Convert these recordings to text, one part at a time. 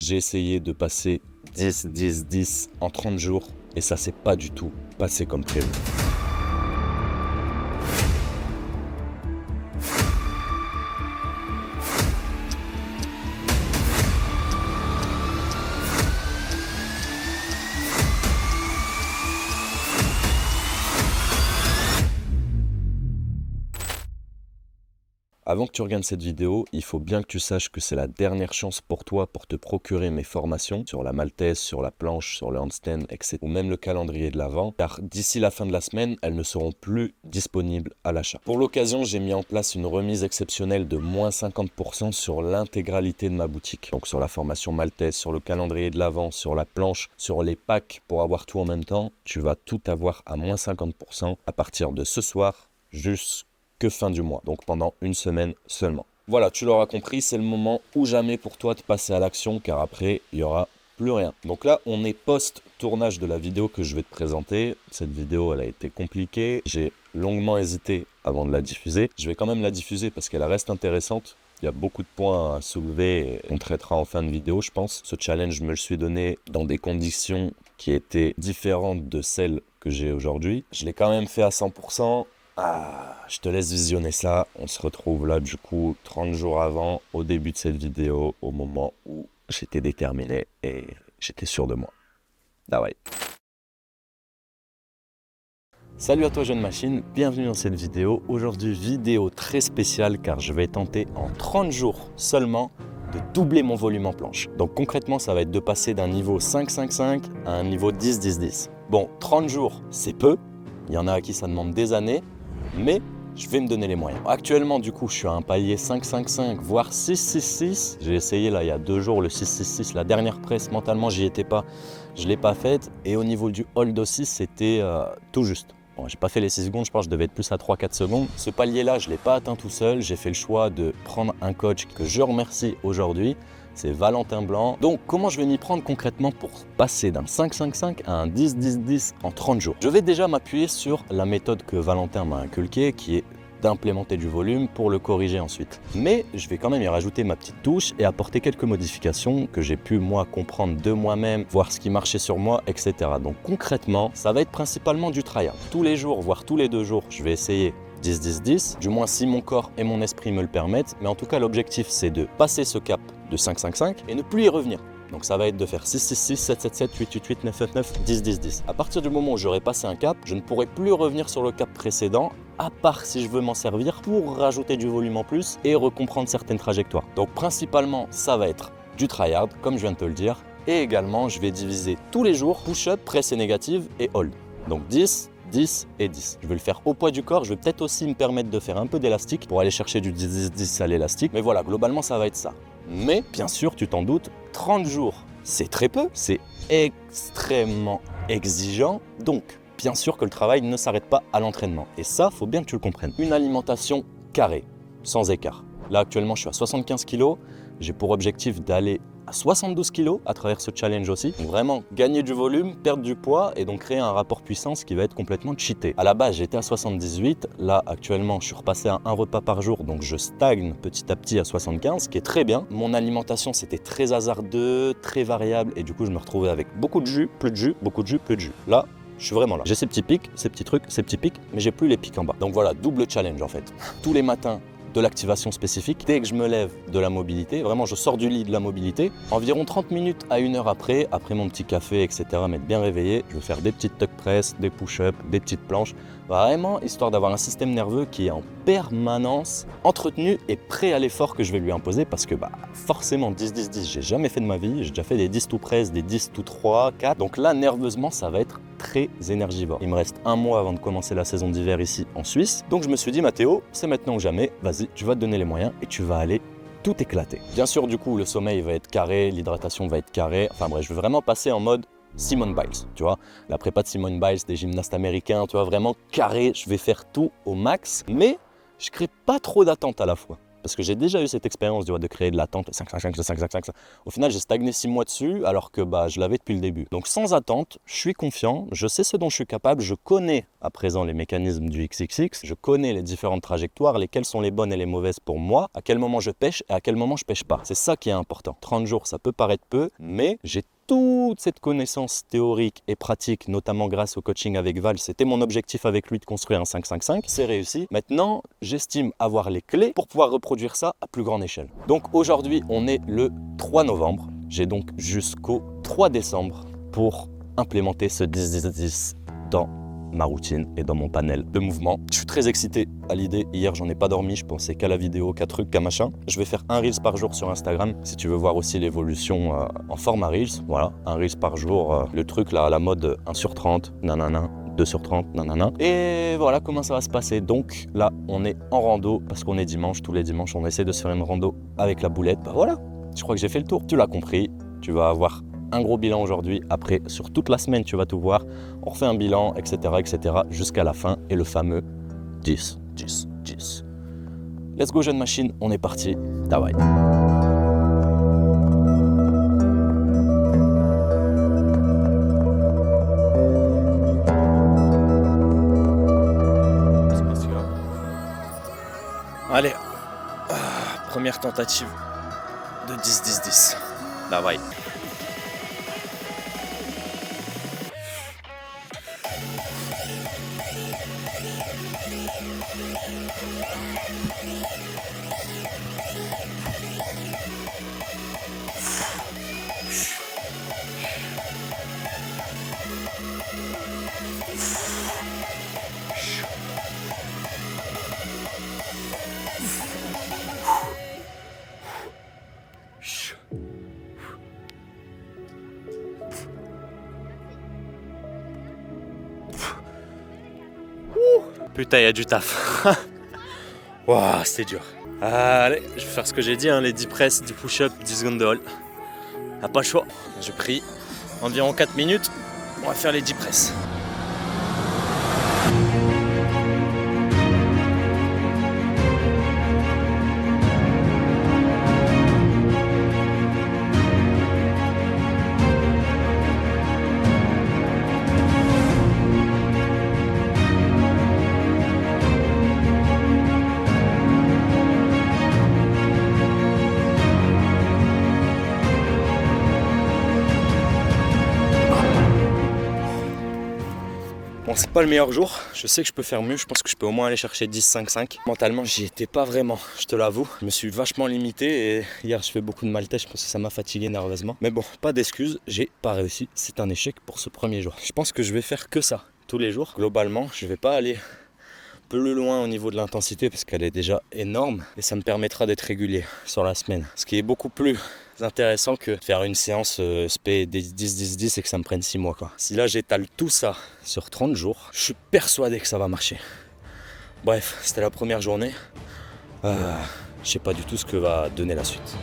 J'ai essayé de passer 10, 10, 10 en 30 jours et ça s'est pas du tout passé comme prévu. Avant que tu regardes cette vidéo, il faut bien que tu saches que c'est la dernière chance pour toi pour te procurer mes formations sur la maltaise, sur la planche, sur le handstand, etc. ou même le calendrier de l'Avent, car d'ici la fin de la semaine, elles ne seront plus disponibles à l'achat. Pour l'occasion, j'ai mis en place une remise exceptionnelle de moins 50% sur l'intégralité de ma boutique. Donc sur la formation maltaise, sur le calendrier de l'Avent, sur la planche, sur les packs pour avoir tout en même temps, tu vas tout avoir à moins 50% à partir de ce soir jusqu'à fin du mois, donc pendant une semaine seulement. Voilà, tu l'auras compris, c'est le moment ou jamais pour toi de passer à l'action, car après, il n'y aura plus rien. Donc là, on est post-tournage de la vidéo que je vais te présenter. Cette vidéo, elle a été compliquée. J'ai longuement hésité avant de la diffuser. Je vais quand même la diffuser parce qu'elle reste intéressante. Il y a beaucoup de points à soulever et on traitera en fin de vidéo, je pense. Ce challenge, je me le suis donné dans des conditions qui étaient différentes de celles que j'ai aujourd'hui. Je l'ai quand même fait à 100%. Je te laisse visionner ça. On se retrouve là du coup 30 jours avant, au début de cette vidéo, au moment où j'étais déterminé et j'étais sûr de moi. Ah ouais. Salut à toi jeune machine, bienvenue dans cette vidéo. Aujourd'hui vidéo très spéciale car je vais tenter en 30 jours seulement de doubler mon volume en planche. Donc concrètement ça va être de passer d'un niveau 5-5-5 à un niveau 10-10-10. Bon, 30 jours c'est peu, il y en a à qui ça demande des années. Mais je vais me donner les moyens. Actuellement, du coup, je suis à un palier 5-5-5, voire 6-6-6. J'ai essayé là il y a 2 jours le 6-6-6. La dernière presse, mentalement, j'y étais pas. Je ne l'ai pas faite. Et au niveau du hold aussi, c'était tout juste. Bon, j'ai pas fait les 6 secondes, je pense que je devais être plus à 3-4 secondes. Ce palier-là, je ne l'ai pas atteint tout seul. J'ai fait le choix de prendre un coach que je remercie aujourd'hui. C'est Valentin Blanc. Donc, comment je vais m'y prendre concrètement pour passer d'un 5-5-5 à un 10-10-10 en 30 jours? Je vais déjà m'appuyer sur la méthode que Valentin m'a inculquée, qui est d'implémenter du volume pour le corriger ensuite. Mais je vais quand même y rajouter ma petite touche et apporter quelques modifications que j'ai pu moi comprendre de moi-même, voir ce qui marchait sur moi, etc. Donc concrètement, ça va être principalement du tryhard. Tous les jours, voire tous les 2 jours, je vais essayer 10-10-10, du moins si mon corps et mon esprit me le permettent. Mais en tout cas, l'objectif, c'est de passer ce cap de 5-5-5 et ne plus y revenir. Donc ça va être de faire 6-6-6, 7-7-7, 8-8-8, 9-9-9, 10-10-10. À partir du moment où j'aurai passé un cap, je ne pourrai plus revenir sur le cap précédent, à part si je veux m'en servir pour rajouter du volume en plus et recomprendre certaines trajectoires. Donc principalement, ça va être du tryhard, comme je viens de te le dire. Et également, je vais diviser tous les jours push-up, presse négative et hold. Donc 10, 10 et 10. Je vais le faire au poids du corps. Je vais peut-être aussi me permettre de faire un peu d'élastique pour aller chercher du 10-10-10 à l'élastique. Mais voilà, globalement, ça va être ça. Mais bien sûr, tu t'en doutes, 30 jours, c'est très peu. C'est extrêmement exigeant. Donc, bien sûr que le travail ne s'arrête pas à l'entraînement. Et ça, faut bien que tu le comprennes. Une alimentation carrée, sans écart. Là, actuellement, je suis à 75 kg. J'ai pour objectif d'aller à 72 kg à travers ce challenge aussi. Donc vraiment gagner du volume, perdre du poids et donc créer un rapport puissance qui va être complètement cheaté. À la base, j'étais à 78. Là, actuellement, je suis repassé à un repas par jour. Donc je stagne petit à petit à 75, ce qui est très bien. Mon alimentation, c'était très hasardeux, très variable. Et du coup, je me retrouvais avec beaucoup de jus, plus de jus, beaucoup de jus, plus de jus. Là, je suis vraiment là. J'ai ces petits pics, ces petits trucs, ces petits pics, mais j'ai plus les pics en bas. Donc voilà, double challenge en fait. Tous les matins, de l'activation spécifique. Dès que je me lève, de la mobilité. Vraiment, je sors du lit, de la mobilité. Environ 30 minutes à 1 heure après mon petit café, etc., m'être bien réveillé, je vais faire des petites tuck press, des push-ups, des petites planches. Vraiment, histoire d'avoir un système nerveux qui est en permanence entretenu et prêt à l'effort que je vais lui imposer parce que forcément 10-10-10, j'ai jamais fait de ma vie. J'ai déjà fait des 10 to press, des 10 to 3, 4. Donc là, nerveusement, ça va être très énergivore. Il me reste 1 mois avant de commencer la saison d'hiver ici en Suisse. Donc je me suis dit, Mathéo, c'est maintenant ou jamais. Vas-y, tu vas te donner les moyens et tu vas aller tout éclater. Bien sûr, du coup, le sommeil va être carré, l'hydratation va être carrée. Enfin bref, je vais vraiment passer en mode Simone Biles, tu vois. La prépa de Simone Biles, des gymnastes américains, tu vois, vraiment carré. Je vais faire tout au max, mais je crée pas trop d'attente à la fois. parce que j'ai déjà eu cette expérience de créer de l'attente, 5, 5, 5, 5, 5, 5, 5. Au final, j'ai stagné 6 mois dessus, alors que je l'avais depuis le début. Donc sans attente, je suis confiant, je sais ce dont je suis capable, je connais à présent les mécanismes du XXX, je connais les différentes trajectoires, lesquelles sont les bonnes et les mauvaises pour moi, à quel moment je pêche et à quel moment je pêche pas. C'est ça qui est important. 30 jours, ça peut paraître peu, mais j'ai toute cette connaissance théorique et pratique, notamment grâce au coaching avec Val. C'était mon objectif avec lui de construire un 5-5-5. C'est réussi. Maintenant, j'estime avoir les clés pour pouvoir reproduire ça à plus grande échelle. Donc aujourd'hui, on est le 3 novembre. J'ai donc jusqu'au 3 décembre pour implémenter ce 10-10-10 dans ma routine et dans mon panel de mouvements. Je suis très excité à l'idée. Hier, j'en ai pas dormi. Je pensais qu'à la vidéo, qu'à truc, qu'à machin. Je vais faire un Reels par jour sur Instagram. Si tu veux voir aussi l'évolution en format Reels, voilà, un Reels par jour. Le truc là, à la mode 1 sur 30, nanana, 2 sur 30, nanana. Et voilà comment ça va se passer. Donc là, on est en rando parce qu'on est dimanche. Tous les dimanches, on essaie de se faire une rando avec la boulette. Bah voilà, je crois que j'ai fait le tour. Tu l'as compris. Tu vas avoir un gros bilan aujourd'hui. Après, sur toute la semaine, tu vas tout voir. On refait un bilan, etc., etc., jusqu'à la fin. Et le fameux 10, 10, 10. Let's go, jeune machine. On est parti. Tawai. Allez. Première tentative de 10, 10, 10. Tawai. Putain, il y a du taf. Waouh, c'était dur. Allez, je vais faire ce que j'ai dit, hein, les 10 presses, 10 push-up, 10 secondes de hold. Ah, pas le choix. J'ai pris environ 4 minutes. On va faire les 10 presses. Bon, c'est pas le meilleur jour, je sais que je peux faire mieux, je pense que je peux au moins aller chercher 10-5-5. Mentalement, j'y étais pas vraiment, je te l'avoue. Je me suis vachement limité et hier, je fais beaucoup de maltais, je pense que ça m'a fatigué nerveusement. Mais bon, pas d'excuses, j'ai pas réussi, c'est un échec pour ce premier jour. Je pense que je vais faire que ça tous les jours. Globalement, je vais pas aller plus loin au niveau de l'intensité parce qu'elle est déjà énorme et ça me permettra d'être régulier sur la semaine. Ce qui est beaucoup plus intéressant que de faire une séance SP 10-10-10 et que ça me prenne 6 mois quoi. Si là j'étale tout ça sur 30 jours, je suis persuadé que ça va marcher. Bref, c'était la première journée. Je sais pas du tout ce que va donner la suite.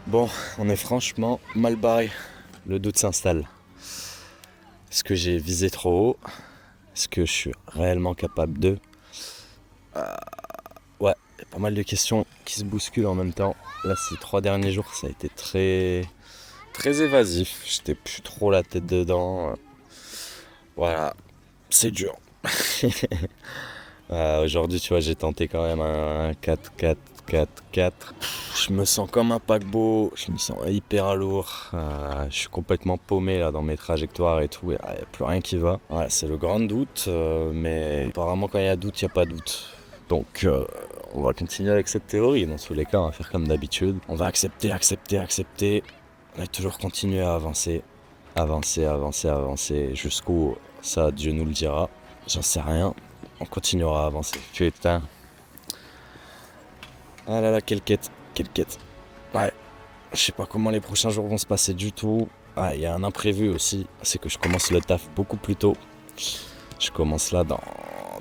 Bon, on est franchement mal barré. Le doute s'installe. Est-ce que j'ai visé trop haut? Est-ce que je suis réellement capable de... Ouais, il y a pas mal de questions qui se bousculent en même temps. Là, ces 3 derniers jours, ça a été très évasif. J'étais plus trop la tête dedans. Voilà, c'est dur. Aujourd'hui, tu vois, j'ai tenté quand même un 4-4-4-4. Je me sens comme un paquebot, je me sens hyper lourd. Je suis complètement paumé là dans mes trajectoires et tout. Il n'y a plus rien qui va. Voilà, c'est le grand doute, mais apparemment, quand il y a doute, il n'y a pas doute. Donc, on va continuer avec cette théorie. Dans tous les cas, on va faire comme d'habitude. On va accepter. On va toujours continuer à avancer. Avancer jusqu'où ça, Dieu nous le dira. J'en sais rien. On continuera à avancer. Putain. Ah là là, quelle quête. Ouais. Je sais pas comment les prochains jours vont se passer du tout. Ah, il y a un imprévu aussi. C'est que je commence le taf beaucoup plus tôt. Je commence là dans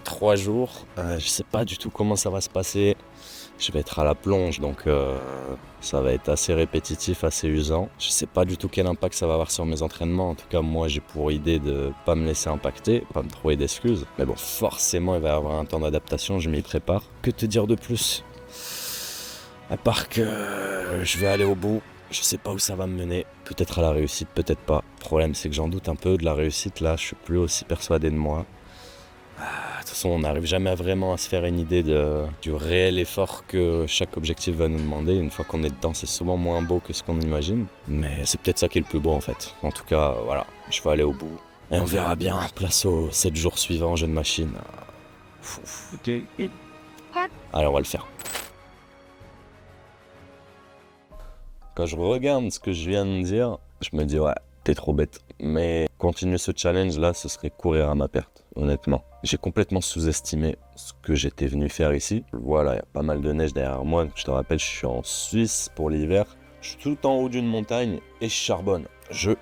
3 jours. Je sais pas du tout comment ça va se passer. Je vais être à la plonge, donc ça va être assez répétitif, assez usant. Je sais pas du tout quel impact ça va avoir sur mes entraînements. En tout cas, moi, j'ai pour idée de pas me laisser impacter, pas me trouver d'excuses. Mais bon, forcément, il va y avoir un temps d'adaptation, je m'y prépare. Que te dire de plus? À part que je vais aller au bout. Je sais pas où ça va me mener. Peut-être à la réussite, peut-être pas. Le problème, c'est que j'en doute un peu de la réussite. Là, je suis plus aussi persuadé de moi. De toute façon, on n'arrive jamais vraiment à se faire une idée du réel effort que chaque objectif va nous demander. Une fois qu'on est dedans, c'est souvent moins beau que ce qu'on imagine. Mais c'est peut-être ça qui est le plus beau en fait. En tout cas, voilà, je vais aller au bout. Et on verra bien. Place aux 7 jours suivants, jeune machine. Ok. Allez, on va le faire. Quand je regarde ce que je viens de dire, je me dis ouais, t'es trop bête. Mais continuer ce challenge là, ce serait courir à ma perte, honnêtement. J'ai complètement sous-estimé ce que j'étais venu faire ici. Voilà, il y a pas mal de neige derrière moi. Je te rappelle, je suis en Suisse pour l'hiver. Je suis tout en haut d'une montagne et je charbonne. J'ai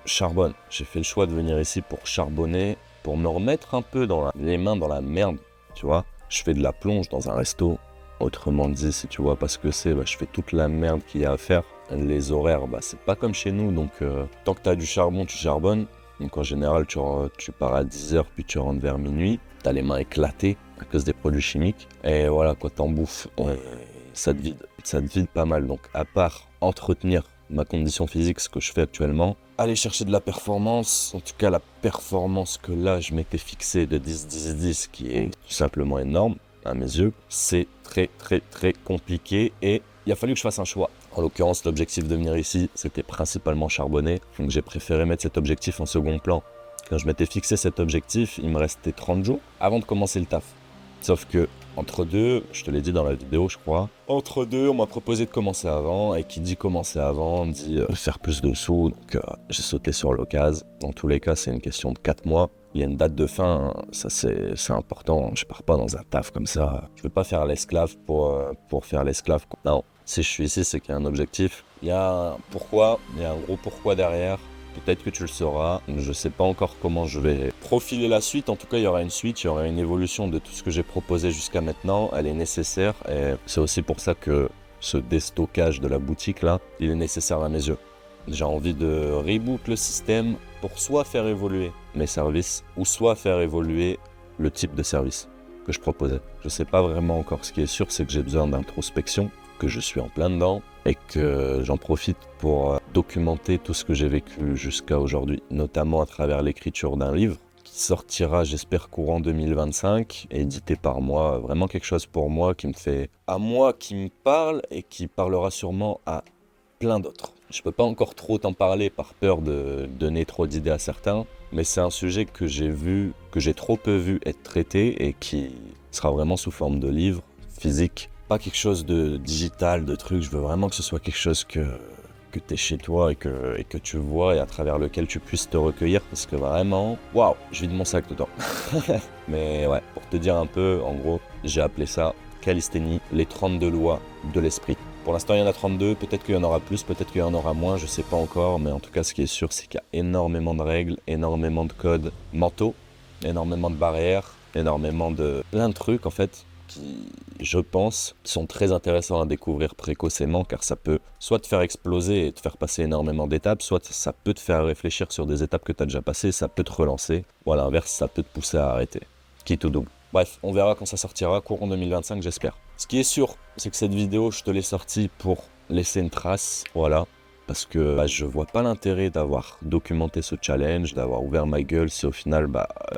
fait le choix de venir ici pour charbonner, pour me remettre un peu les mains dans la merde, tu vois. Je fais de la plonge dans un resto. Autrement dit, si tu vois pas ce que c'est, je fais toute la merde qu'il y a à faire. Les horaires, c'est pas comme chez nous, donc tant que tu as du charbon, tu charbonnes. Donc en général, tu pars à 10h, puis tu rentres vers minuit. Tu as les mains éclatées à cause des produits chimiques. Et voilà, quoi, t'en bouffes, ça te vide pas mal. Donc à part entretenir ma condition physique, ce que je fais actuellement, aller chercher de la performance, en tout cas la performance que là, je m'étais fixé de 10-10-10, qui est tout simplement énorme à mes yeux, c'est très compliqué et il a fallu que je fasse un choix. En l'occurrence, l'objectif de venir ici, c'était principalement charbonner. Donc j'ai préféré mettre cet objectif en second plan. Quand je m'étais fixé cet objectif, il me restait 30 jours avant de commencer le taf. Sauf que, entre deux, je te l'ai dit dans la vidéo, je crois, entre deux, on m'a proposé de commencer avant. Et qui dit commencer avant, dit faire plus de sous. Donc j'ai sauté sur l'occasion. Dans tous les cas, c'est une question de 4 mois. Il y a une date de fin, ça c'est important. Je pars pas dans un taf comme ça. Je veux pas faire l'esclave pour faire l'esclave. Non. Si je suis ici, c'est qu'il y a un objectif. Il y a un pourquoi, il y a un gros pourquoi derrière. Peut-être que tu le sauras. Je ne sais pas encore comment je vais profiler la suite. En tout cas, il y aura une suite, il y aura une évolution de tout ce que j'ai proposé jusqu'à maintenant. Elle est nécessaire et c'est aussi pour ça que ce déstockage de la boutique là, il est nécessaire à mes yeux. J'ai envie de reboot le système pour soit faire évoluer mes services ou soit faire évoluer le type de service que je proposais. Je ne sais pas vraiment encore. Ce qui est sûr, c'est que j'ai besoin d'introspection, que je suis en plein dedans et que j'en profite pour documenter tout ce que j'ai vécu jusqu'à aujourd'hui, notamment à travers l'écriture d'un livre qui sortira, j'espère, courant 2025, édité par moi, vraiment quelque chose pour moi qui me fait à moi, qui me parle et qui parlera sûrement à plein d'autres. Je peux pas encore trop t'en parler par peur de donner trop d'idées à certains, mais c'est un sujet que j'ai trop peu vu être traité et qui sera vraiment sous forme de livre physique. Pas quelque chose de digital, de truc. Je veux vraiment que ce soit quelque chose que tu es chez toi et que tu vois et à travers lequel tu puisses te recueillir parce que vraiment, waouh, je vide mon sac dedans. Mais ouais, pour te dire un peu, en gros, j'ai appelé ça calisthénie, les 32 lois de l'esprit. Pour l'instant, il y en a 32, peut-être qu'il y en aura plus, peut-être qu'il y en aura moins, je sais pas encore, mais en tout cas, ce qui est sûr, c'est qu'il y a énormément de règles, énormément de codes mentaux, énormément de barrières, énormément de plein de trucs en fait qui, je pense, sont très intéressants à découvrir précocement car ça peut soit te faire exploser et te faire passer énormément d'étapes, soit ça peut te faire réfléchir sur des étapes que tu as déjà passées, ça peut te relancer, ou à l'inverse, ça peut te pousser à arrêter. Quitte ou double. Bref, on verra quand ça sortira, courant 2025 j'espère. Ce qui est sûr, c'est que cette vidéo, je te l'ai sortie pour laisser une trace, voilà. Parce que je vois pas l'intérêt d'avoir documenté ce challenge, d'avoir ouvert ma gueule si au final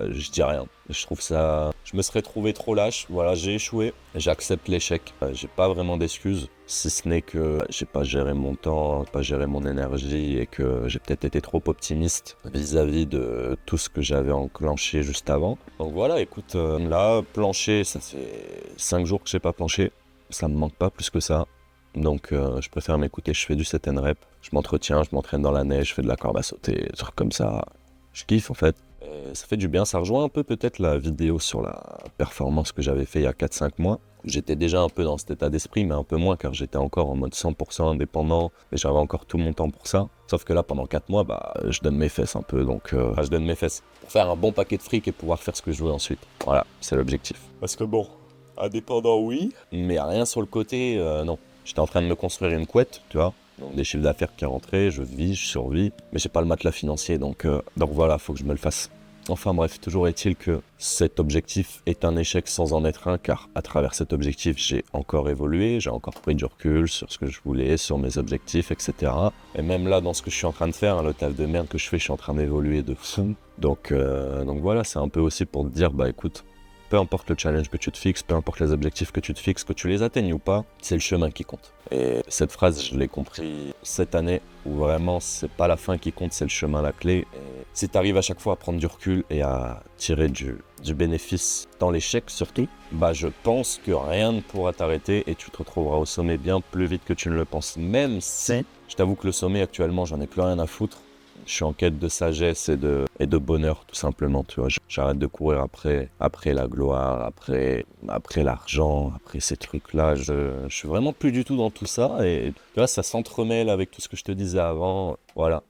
je dis rien. Je trouve ça... Je me serais trouvé trop lâche, voilà, j'ai échoué, j'accepte l'échec. J'ai pas vraiment d'excuses, si ce n'est que j'ai pas géré mon temps, pas géré mon énergie et que j'ai peut-être été trop optimiste vis-à-vis de tout ce que j'avais enclenché juste avant. Donc voilà, écoute, là, plancher, ça fait 5 jours que j'ai pas planché, ça me manque pas plus que ça. Donc je préfère m'écouter, je fais du set and rep, je m'entretiens, je m'entraîne dans la neige, je fais de la corde à sauter, des trucs comme ça. Je kiffe en fait. Et ça fait du bien, ça rejoint un peu peut-être la vidéo sur la performance que j'avais fait il y a 4-5 mois. J'étais déjà un peu dans cet état d'esprit, mais un peu moins car j'étais encore en mode 100% indépendant et j'avais encore tout mon temps pour ça. Sauf que là, pendant 4 mois, je donne mes fesses un peu, donc je donne mes fesses pour faire un bon paquet de fric et pouvoir faire ce que je veux ensuite. Voilà, c'est l'objectif. Parce que bon, indépendant oui, mais rien sur le côté, non. J'étais en train de me construire une couette, tu vois. Donc des chiffres d'affaires qui rentraient, je vis, je survis. Mais j'ai pas le matelas financier, donc voilà, faut que je me le fasse. Enfin bref, toujours est-il que cet objectif est un échec sans en être un, car à travers cet objectif, j'ai encore évolué, j'ai encore pris du recul sur ce que je voulais, sur mes objectifs, etc. Et même là, dans ce que je suis en train de faire, le taf de merde que je fais, je suis en train d'évoluer de fou. Donc voilà, c'est un peu aussi pour te dire, écoute, peu importe le challenge que tu te fixes, peu importe les objectifs que tu te fixes, que tu les atteignes ou pas, c'est le chemin qui compte. Et cette phrase, je l'ai compris cette année, où vraiment, c'est pas la fin qui compte, c'est le chemin la clé. Et si tu arrives à chaque fois à prendre du recul et à tirer du bénéfice dans l'échec surtout, je pense que rien ne pourra t'arrêter et tu te retrouveras au sommet bien plus vite que tu ne le penses. Même si, je t'avoue que le sommet actuellement, j'en ai plus rien à foutre. Je suis en quête de sagesse et de bonheur, tout simplement, tu vois. J'arrête de courir après la gloire, après l'argent, après ces trucs-là. Je suis vraiment plus du tout dans tout ça. Et tu vois, ça s'entremêle avec tout ce que je te disais avant. Voilà,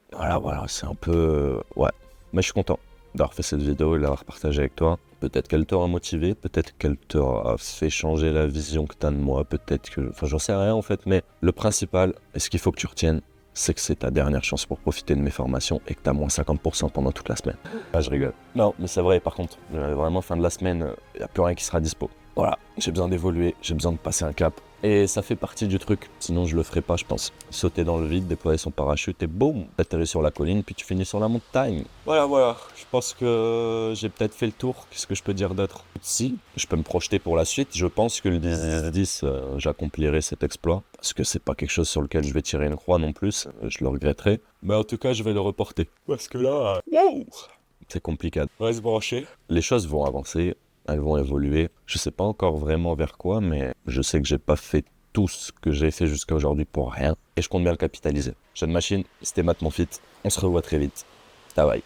c'est un peu... ouais, mais je suis content d'avoir fait cette vidéo et de l'avoir partagée avec toi. Peut-être qu'elle t'aura motivé, peut-être qu'elle t'aura fait changer la vision que tu as de moi, peut-être que... Enfin, j'en sais rien en fait, mais le principal, et ce qu'il faut que tu retiennes, c'est que c'est ta dernière chance pour profiter de mes formations et que tu as moins 50% pendant toute la semaine. Ah, je rigole. Non, mais c'est vrai, par contre, vraiment, fin de la semaine, il n'y a plus rien qui sera dispo. Voilà, j'ai besoin d'évoluer, j'ai besoin de passer un cap. Et ça fait partie du truc, sinon je le ferai pas, je pense. Sauter dans le vide, déployer son parachute et boum, atterrir sur la colline, puis tu finis sur la montagne. Voilà, je pense que j'ai peut-être fait le tour. Qu'est-ce que je peux dire d'autre? Si, je peux me projeter pour la suite. Je pense que le 10-10, j'accomplirai cet exploit. Parce que c'est pas quelque chose sur lequel je vais tirer une croix non plus, je le regretterai. Mais en tout cas, je vais le reporter. Parce que là, wow, c'est compliqué. Reste branché. Les choses vont avancer. Elles vont évoluer. Je sais pas encore vraiment vers quoi, mais je sais que j'ai pas fait tout ce que j'ai fait jusqu'à aujourd'hui pour rien. Et je compte bien le capitaliser. Jeune machine, c'était Matt Monfit. On se revoit très vite. Bye bye.